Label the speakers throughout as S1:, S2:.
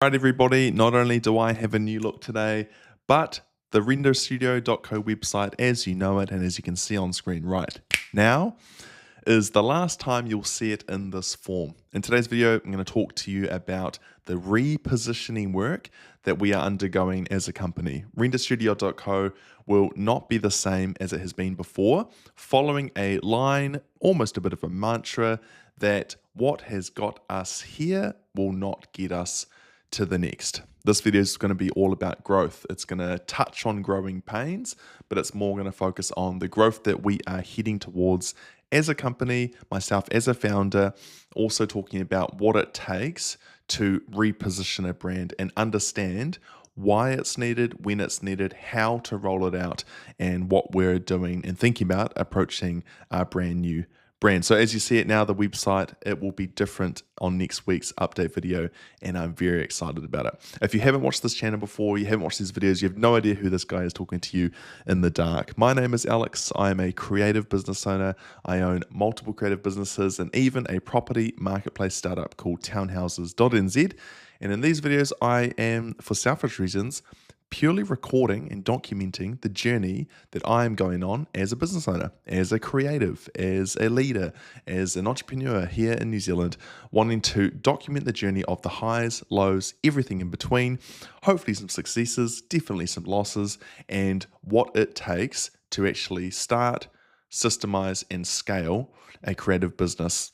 S1: Right, everybody, not only do I have a new look today, but the renderstudio.co website, as you know it and as you can see on screen right now, is the last time you'll see it in this form. In today's video, I'm going to talk to you about the repositioning work that we are undergoing as a company. Renderstudio.co will not be the same as it has been before, following a line, almost a bit of a mantra, that what has got us here will not get us to the next. This video is going to be all about growth. It's going to touch on growing pains, but it's more going to focus on the growth that we are heading towards as a company, myself as a founder, also talking about what it takes to reposition a brand and understand why it's needed, when it's needed, how to roll it out, and what we're doing and thinking about approaching our brand new brand. So as you see it now, the website, it will be different on next week's update video, and I'm very excited about it. If you haven't watched this channel before, you haven't watched these videos, you have no idea who this guy is talking to you in the dark. My name is Alex. I am a creative business owner. I own multiple creative businesses and even a property marketplace startup called townhouses.nz. And in these videos, I am, for selfish reasons, purely recording and documenting the journey that I am going on as a business owner, as a creative, as a leader, as an entrepreneur here in New Zealand, wanting to document the journey of the highs, lows, everything in between, hopefully some successes, definitely some losses, and what it takes to actually start, systemize, and scale a creative business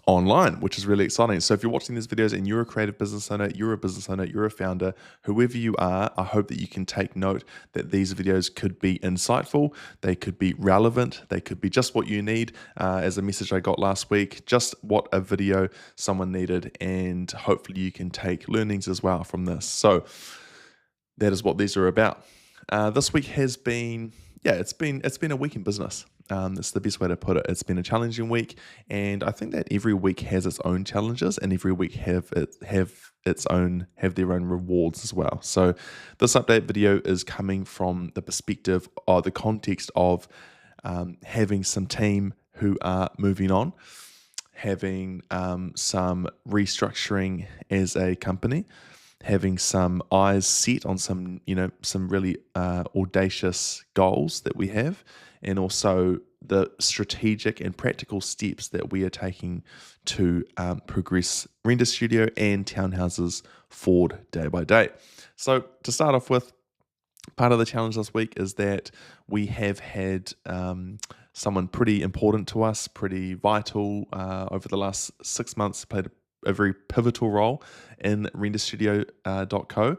S1: online, which is really exciting. So if you're watching these videos and you're a creative business owner, you're a founder, whoever you are, I hope that you can take note that these videos could be insightful, they could be relevant, they could be just what you need, as a message I got last week, just what a video someone needed, and hopefully you can take learnings as well from this. So that is what these are about. This week has been, it's been a week in business. It's the best way to put it. It's been a challenging week, and I think that every week has its own challenges, and every week have their own rewards as well. So this update video is coming from the perspective or the context of having some team who are moving on, having some restructuring as a company, having some eyes set on some really audacious goals that we have, and also the strategic and practical steps that we are taking to progress Render Studio and Townhouses forward day by day. So to start off with, part of the challenge this week is that we have had someone pretty important to us, pretty vital over the last 6 months, played a very pivotal role in renderstudio.co.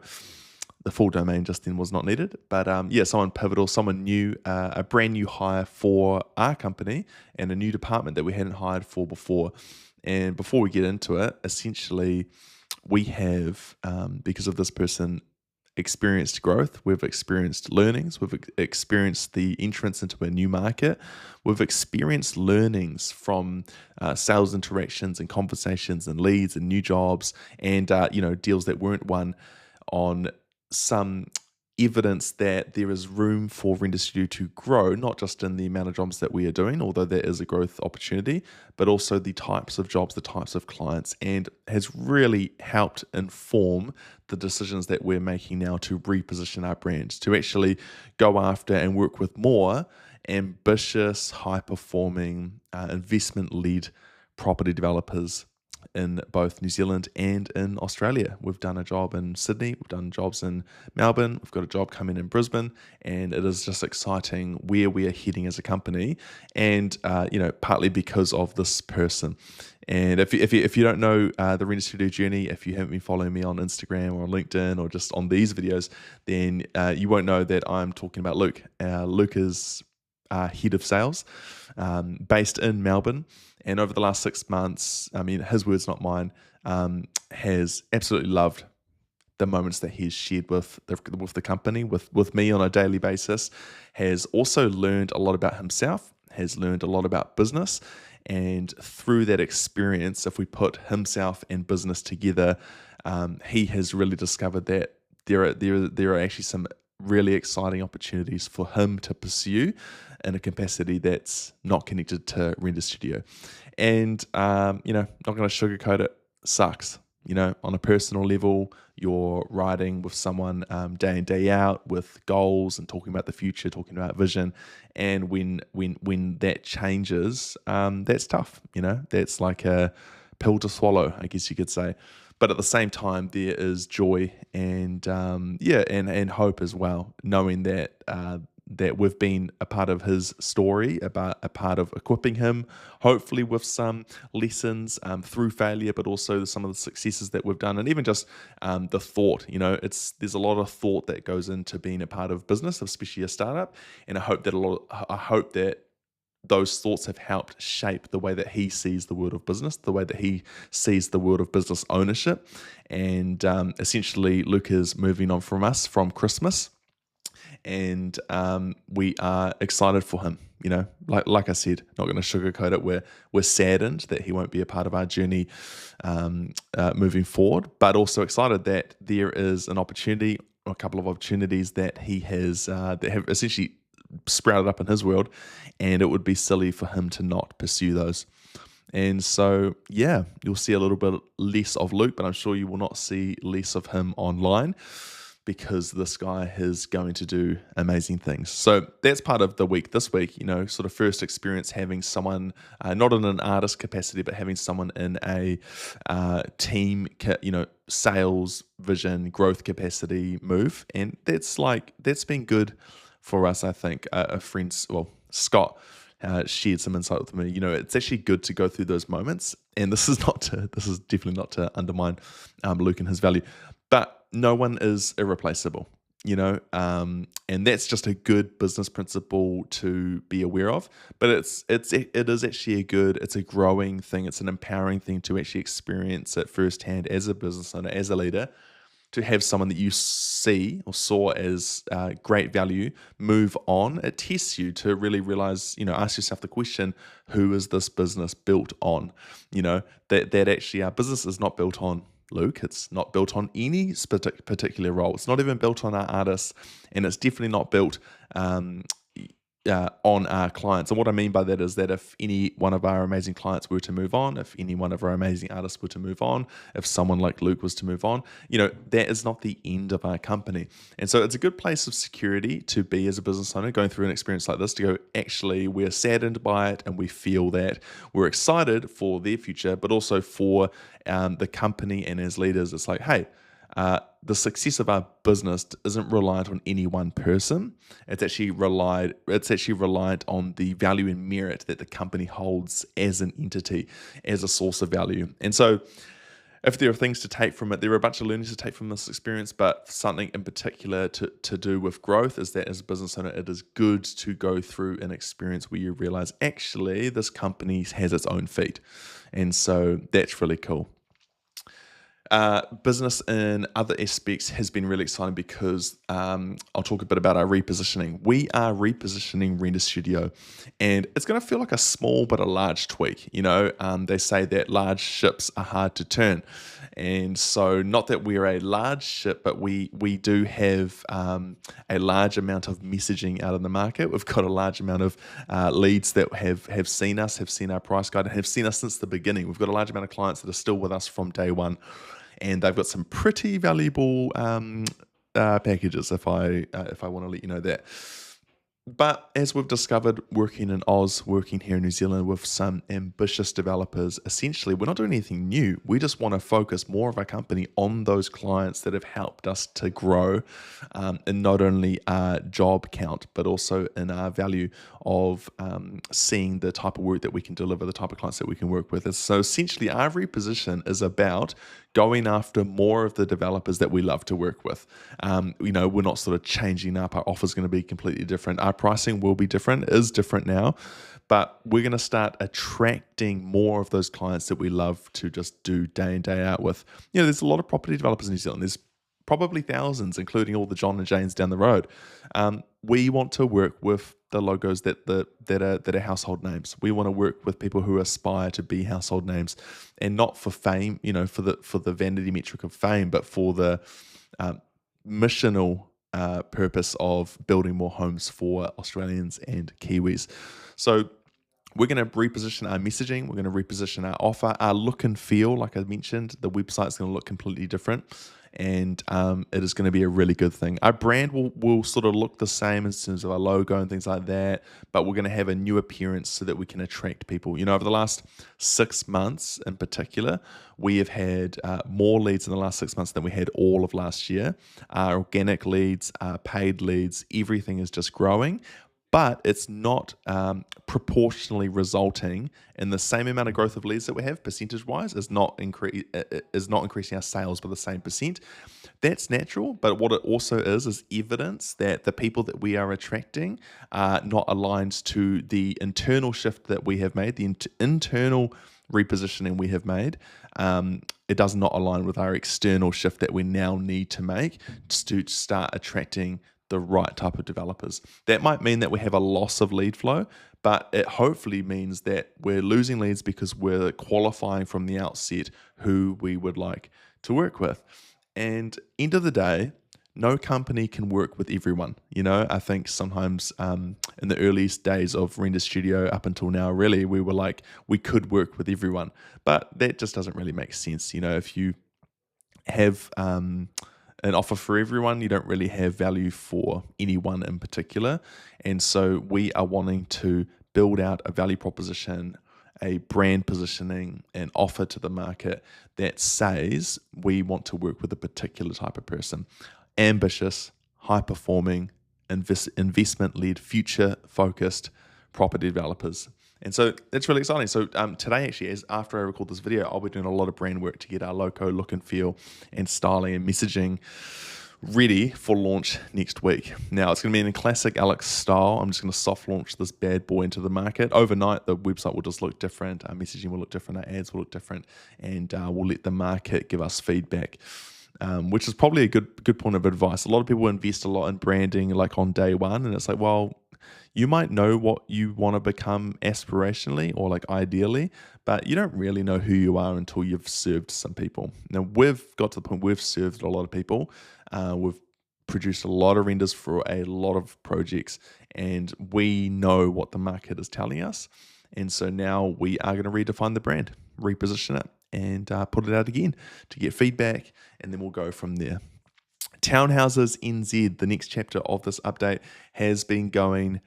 S1: The full domain just then was not needed, but someone pivotal, someone new, a brand new hire for our company and a new department that we hadn't hired for before. And before we get into it, essentially we have, because of this person, experienced growth, we've experienced learnings, we've experienced the entrance into a new market, we've experienced learnings from sales interactions and conversations and leads and new jobs and deals that weren't won, on some evidence that there is room for Render Studio to grow, not just in the amount of jobs that we are doing, although there is a growth opportunity, but also the types of jobs, the types of clients, and has really helped inform the decisions that we're making now to reposition our brand, to actually go after and work with more ambitious, high-performing, investment-led property developers in both New Zealand and in Australia. We've done a job in Sydney, we've done jobs in Melbourne, we've got a job coming in Brisbane, and it is just exciting where we are heading as a company, and partly because of this person. And if you don't know the Render Studio journey, if you haven't been following me on Instagram or LinkedIn or just on these videos, then you won't know that I'm talking about Luke. Luke is head of sales, based in Melbourne. And over the last 6 months, I mean, his words, not mine, has absolutely loved the moments that he's shared with the company, with me on a daily basis, has also learned a lot about himself, has learned a lot about business. And through that experience, if we put himself and business together, he has really discovered that there are actually some really exciting opportunities for him to pursue in a capacity that's not connected to Render Studio. And, not going to sugarcoat it, sucks. on a personal level, you're riding with someone day in, day out with goals and talking about the future, talking about vision. And when that changes, that's tough. That's like a pill to swallow, I guess you could say. But at the same time, there is joy and and hope as well, knowing that we've been a part of his story, about a part of equipping him, hopefully with some lessons through failure, but also some of the successes that we've done, and even just the thought. There's a lot of thought that goes into being a part of business, especially a startup, and I hope that those thoughts have helped shape the way that he sees the world of business, the way that he sees the world of business ownership. And essentially, Luke is moving on from us from Christmas, and we are excited for him. Like I said, not going to sugarcoat it. We're saddened that he won't be a part of our journey moving forward, but also excited that there is an opportunity, or a couple of opportunities that he has that have essentially sprouted up in his world, and it would be silly for him to not pursue those. And so, yeah, you'll see a little bit less of Luke, but I'm sure you will not see less of him online, because this guy is going to do amazing things. So that's part of the week this week, sort of first experience having someone, not in an artist capacity, but having someone in a team, sales, vision, growth capacity move. And that's been good for us, I think. A friend, Scott, shared some insight with me. It's actually good to go through those moments. And this is definitely not to undermine Luke and his value, but no one is irreplaceable, and that's just a good business principle to be aware of. But it is actually it's a growing thing. It's an empowering thing to actually experience it firsthand as a business owner, as a leader, to have someone that you see or saw as great value move on. It tests you to really realize, ask yourself the question, who is this business built on? That actually our business is not built on Luke. It's not built on any particular role. It's not even built on our artists, and it's definitely not built on our clients. And what I mean by that is that if any one of our amazing clients were to move on, if any one of our amazing artists were to move on, if someone like Luke was to move on, that is not the end of our company. And so it's a good place of security to be as a business owner, going through an experience like this, to go, actually, we're saddened by it, and we feel that we're excited for their future, but also for the company. And as leaders, it's like, hey, the success of our business isn't reliant on any one person. It's actually reliant on the value and merit that the company holds as an entity, as a source of value. And so, if there are things to take from it, there are a bunch of learnings to take from this experience, but something in particular to do with growth is that as a business owner, it is good to go through an experience where you realize, actually, this company has its own feet. And so that's really cool. Business in other aspects has been really exciting, because I'll talk a bit about our repositioning. We are repositioning Render Studio, and it's going to feel like a small but a large tweak. They say that large ships are hard to turn. And so, not that we're a large ship, but we do have a large amount of messaging out in the market. We've got a large amount of leads that have seen us, have seen our price guide, and have seen us since the beginning. We've got a large amount of clients that are still with us from day one. And they've got some pretty valuable packages, if I want to let you know that. But as we've discovered, working in Oz, working here in New Zealand with some ambitious developers, essentially, we're not doing anything new. We just want to focus more of our company on those clients that have helped us to grow in not only our job count, but also in our value of seeing the type of work that we can deliver, the type of clients that we can work with. And so essentially, our reposition is about going after more of the developers that we love to work with. We're not sort of changing up. Our offer is going to be completely different. Our pricing will be different, is different now, but we're going to start attracting more of those clients that we love to just do day in, day out with. There's a lot of property developers in New Zealand. There's probably thousands, including all the John and Janes down the road. We want to work with the logos that are household names. We want to work with people who aspire to be household names, and not for fame, for the vanity metric of fame, but for the missional purpose of building more homes for Australians and Kiwis. So we're going to reposition our messaging. We're going to reposition our offer, our look and feel. Like I mentioned, the website's going to look completely different, and it is going to be a really good thing. Our brand will sort of look the same in terms of our logo and things like that, but we're going to have a new appearance so that we can attract people. Over the last 6 months in particular, we have had more leads in the last 6 months than we had all of last year. Our organic leads, our paid leads, everything is just growing. But it's not proportionally resulting in the same amount of growth of leads that we have percentage-wise is not increasing our sales by the same percent. That's natural, but what it also is evidence that the people that we are attracting are not aligned to the internal shift that we have made, the internal repositioning we have made. It does not align with our external shift that we now need to make to start attracting the right type of developers. That might mean that we have a loss of lead flow, but it hopefully means that we're losing leads because we're qualifying from the outset who we would like to work with. And end of the day, no company can work with everyone. I think sometimes in the earliest days of Render Studio up until now, really, we were like, we could work with everyone, but that just doesn't really make sense. If you have an offer for everyone, you don't really have value for anyone in particular. And so we are wanting to build out a value proposition, a brand positioning, an offer to the market that says we want to work with a particular type of person. Ambitious, high-performing, investment-led, future-focused property developers. And so that's really exciting. So today, actually, after I record this video, I'll be doing a lot of brand work to get our logo look and feel and styling and messaging ready for launch next week. Now, it's going to be in a classic Alex style. I'm just going to soft launch this bad boy into the market. Overnight, the website will just look different. Our messaging will look different. Our ads will look different. And we'll let the market give us feedback. Which is probably a good point of advice. A lot of people invest a lot in branding like on day one, and it's like, well, you might know what you want to become aspirationally or like ideally, but you don't really know who you are until you've served some people. Now, we've got to the point we've served a lot of people. We've produced a lot of renders for a lot of projects, and we know what the market is telling us. And so now we are going to redefine the brand, reposition it, and put it out again to get feedback, and then we'll go from there. Townhouses NZ, the next chapter of this update, has been going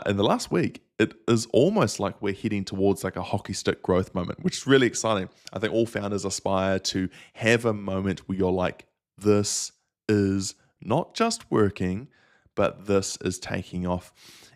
S1: in the last week. It is almost like we're heading towards like a hockey stick growth moment, which is really exciting. I think all founders aspire to have a moment where you're like, this is not just working, but this is taking off.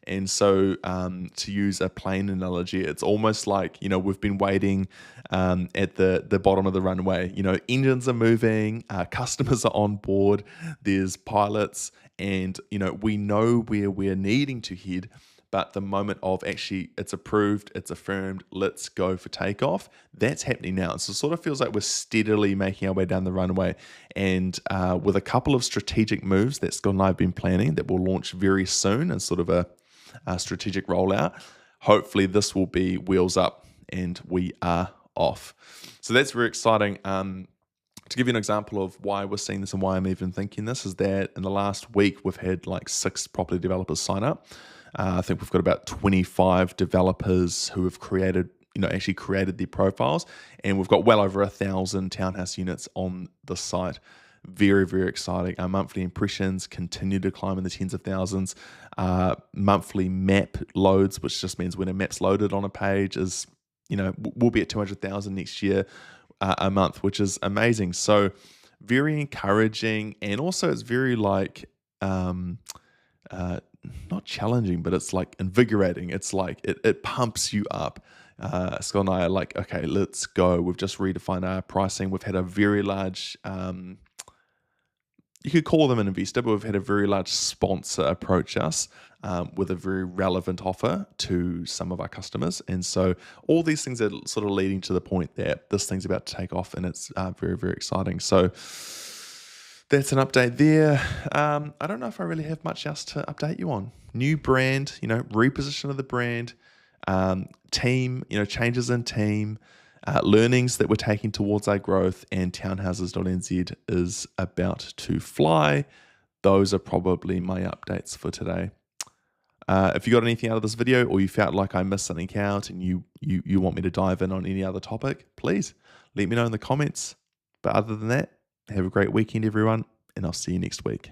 S1: And so to use a plane analogy, it's almost like, we've been waiting at the bottom of the runway. Engines are moving, customers are on board, there's pilots, and, we know where we're needing to head. But the moment of actually it's approved, it's affirmed, let's go for takeoff, that's happening now. So it sort of feels like we're steadily making our way down the runway. And with a couple of strategic moves that Scott and I have been planning that will launch very soon and sort of a strategic rollout, hopefully this will be wheels up and we are off. So that's very exciting. To give you an example of why we're seeing this and why I'm even thinking this is that in the last week, we've had like 6 property developers sign up. I think we've got about 25 developers who have created their profiles, and we've got well over 1,000 townhouse units on the site. Very, very exciting. Our monthly impressions continue to climb in the tens of thousands. Monthly map loads, which just means when a map's loaded on a page, is we'll be at 200,000 next year a month, which is amazing. So very encouraging, and also it's very like not challenging, but it's like invigorating. It's like it pumps you up. Scott and I are like, okay, let's go. We've just redefined our pricing. We've had a very large, you could call them an investor, but we've had a very large sponsor approach us with a very relevant offer to some of our customers. And so all these things are sort of leading to the point that this thing's about to take off, and it's very, very exciting. So that's an update there. I don't know if I really have much else to update you on. New brand, reposition of the brand, team, changes in team, learnings that we're taking towards our growth, and townhouses.nz is about to fly. Those are probably my updates for today. If you got anything out of this video, or you felt like I missed something out and you want me to dive in on any other topic, please let me know in the comments. But other than that, have a great weekend, everyone, and I'll see you next week.